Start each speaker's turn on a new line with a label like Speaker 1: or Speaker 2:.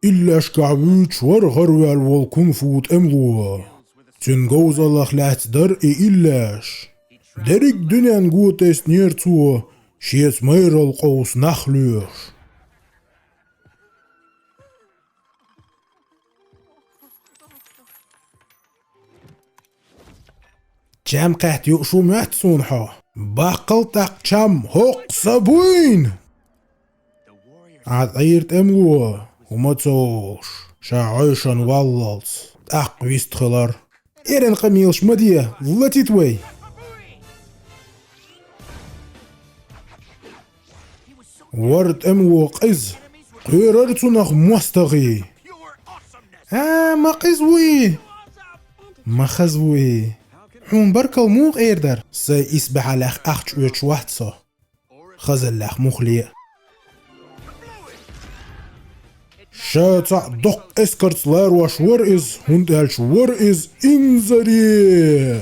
Speaker 1: إلا شكعبوش ورغر والكون فوت أمغو تنجوز الله خلات در إلاش درك دنيا نقوت اسنيرتو شيت مير القوس نخلوش جام قهت يقشو مهتسونحا باقل تاق جام هوق سابوين عاد عيرت أمغو ومتوش شاعيشان واللالس تاق ويستخلر إيران قميلش مدية ظلتيتوي ورد أمغو قيز قيررتو نخ مستغي ما قيزوي ما خزوي حون بركل موغ إيردر سي إسبح لخ أخش ويتش وحتسا خزل لخ مخلية شاتع دق اسكرت لار وشور إز هند هالش ور إز إنزري